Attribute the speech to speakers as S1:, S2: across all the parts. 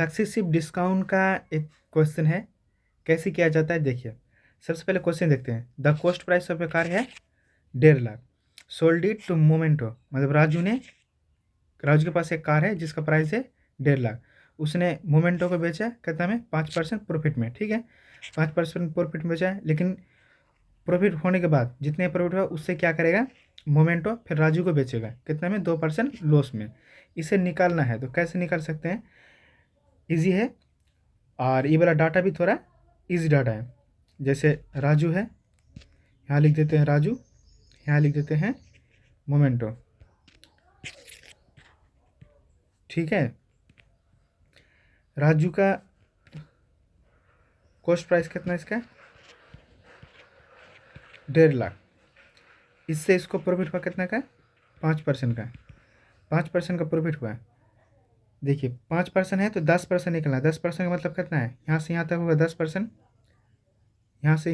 S1: Successive discount का एक question है, कैसे किया जाता है देखिए। सबसे पहले क्वेश्चन देखते हैं। The cost price of a car है 1.5 लाख, सोल्ड इट टू मोमेंटो, मतलब राजू के पास एक कार है जिसका प्राइस है 1.5 लाख, उसने मोमेंटो को बेचा कितना में 5% प्रॉफिट में, ठीक है 5% प्रॉफिट में बेचा है। लेकिन प्रॉफिट होने के बाद जितने प्रॉफिट हुआ उससे क्या करेगा मोमेंटो, फिर राजू को बेचेगा कितना में 2% लॉस में। इसे निकालना है तो कैसे निकाल सकते हैं, इजी है। और ये वाला डाटा भी थोड़ा इजी डाटा है। जैसे राजू है, यहाँ लिख देते हैं राजू, यहाँ लिख देते हैं मोमेंटो, ठीक है। राजू का कॉस्ट प्राइस कितना इसका 1.5 लाख, इससे इसको प्रॉफिट हुआ कितना का 5% का, 5% का प्रॉफिट हुआ है। देखिए 5% है तो 10% निकलना है, 10% का मतलब कितना है, यहाँ से यहाँ तक होगा 10%, यहाँ से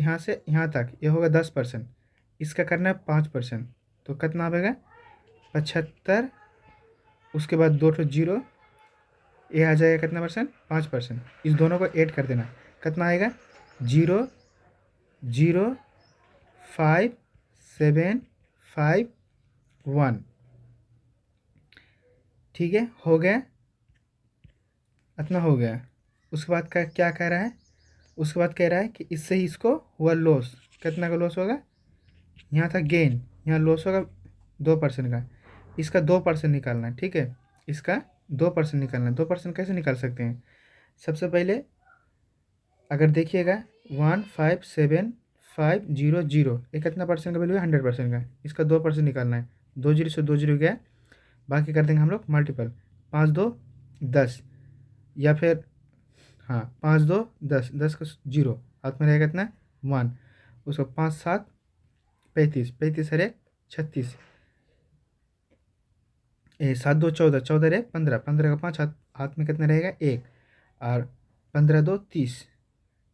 S1: यहाँ तक ये होगा 10%, इसका करना है 5%, तो कितना आएगा 75, उसके बाद 2 जीरो, ये आ जाएगा कितना परसेंट 5%। इस दोनों को ऐड कर देना, कितना आएगा 0.05751, ठीक है हो गया, इतना हो गया। उसके बाद क्या कह रहा है, उसके बाद कह रहा है कि इससे ही इसको हुआ लॉस, कितना का लॉस होगा, यहाँ था गेन, यहाँ लॉस होगा 2% का, इसका 2% निकालना है, ठीक है इसका 2% निकालना है। 2% कैसे निकाल सकते हैं, सबसे पहले अगर देखिएगा 157,500, ये कितना परसेंट का वैल्यू है 100% का, इसका 2% निकालना है, 2 जीरो से 2 जीरो गया, बाकी कर देंगे हम लोग मल्टीपल, 5 2 10, या फिर हाँ 5 2 10, 10 का जीरो हाथ में रहेगा कितना 1, उसको 5 7 35, 35 हर एक 36, 7 2 14, 14 एक 15, 15 का 5 हाथ में कितना रहेगा 1, और 15 2 30,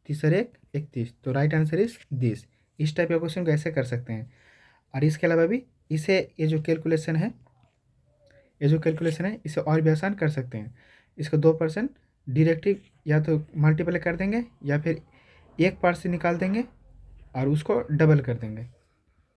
S1: 30 और एक 31, तो राइट आंसर इज दिस। इस टाइप का क्वेश्चन को ऐसे कर सकते हैं। और इसके अलावा भी इसे ये जो कैलकुलेशन है इसे और भी आसान कर सकते हैं। इसका 2% डायरेक्टली या तो मल्टीप्लाई कर देंगे या फिर एक पार्ट से निकाल देंगे और उसको डबल कर देंगे।